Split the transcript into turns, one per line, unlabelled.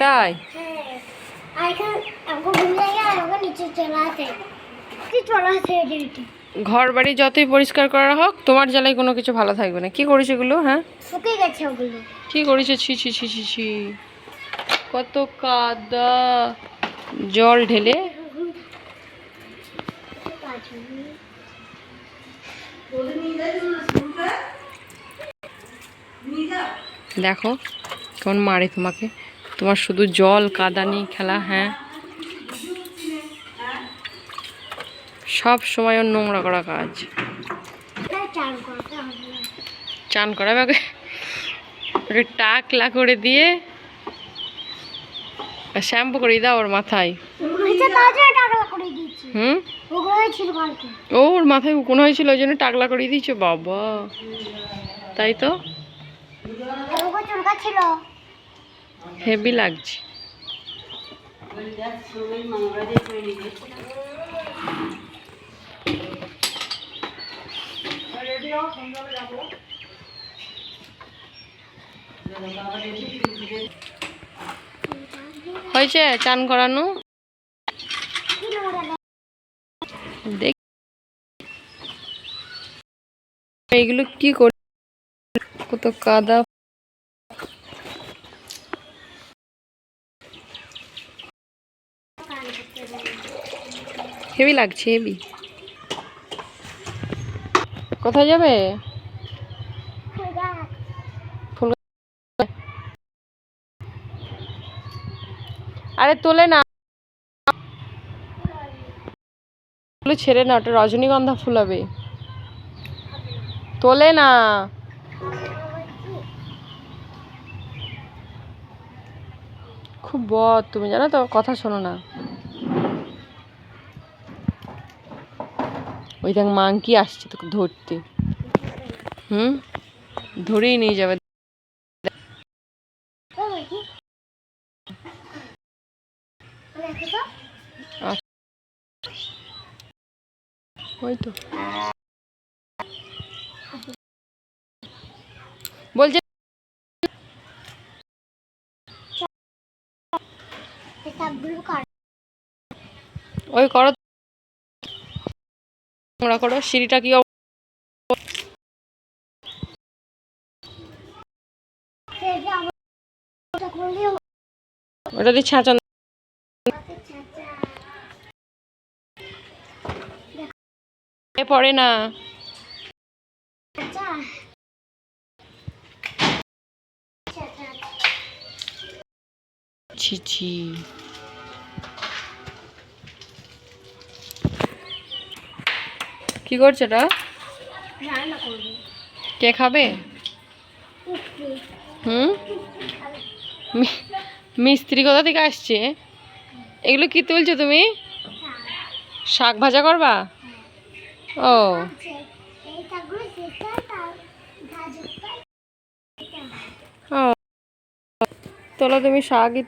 তাই? ঘর বাড়ি যতই পরিষ্কার করা হোক তোমার জ্বালায় কোনো কিছু ভালো থাকবে না। কি করিস এগুলো? হ্যাঁ,
শুকিয়ে গেছে ওগুলো।
কি করিস? ছি ছি ছি ছি ছি, কত কাদা! জল ঢেলে দেখো কেমন মারে তোমাকে। তোমার শুধু জল কাদা নিয়ে খেলা। হ্যাঁ, সব সময় ওর নোংরা করা কাজ। চান করাবে ওকে, ওকে টাকলা করে দিয়ে শ্যাম্পু করে দাও ওর মাথায়। হুম, ওর মাথায় উকুন হয়েছিল ওই জন্য টাকলা করে দিয়েছো। বাবা, তাই তো, হেভি লাগছে। হয়েছে চান করানো? দেখ এইগুলো কি করে, কত কাদা। হেভি লাগছে, হেভি। কোথায় যাবে? আরে তোলে না, ছেড়ে না, ওটা রজনীগন্ধা ফুল হবে। তোলে না, খুব বদ তুমি, জানো তো, কথা শোনো না। ওই দেখ মাংকি আসছে তোকে ধরতে। হুম, ধরেই নিয়ে যাবে। ওই তো বলছে ওই করো, তোমরা করো। সিঁড়িটা কি ওটা দিয়ে ছাঁচান পড়ে না। ছি ছি, কি করছে এটা? কে খাবে? হুম, মিস্ত্রি কোথা থেকে আসছে? এগুলো কি তুলছো তুমি? শাক ভাজা করবা? ও, ও তোলো তুমি শাকই।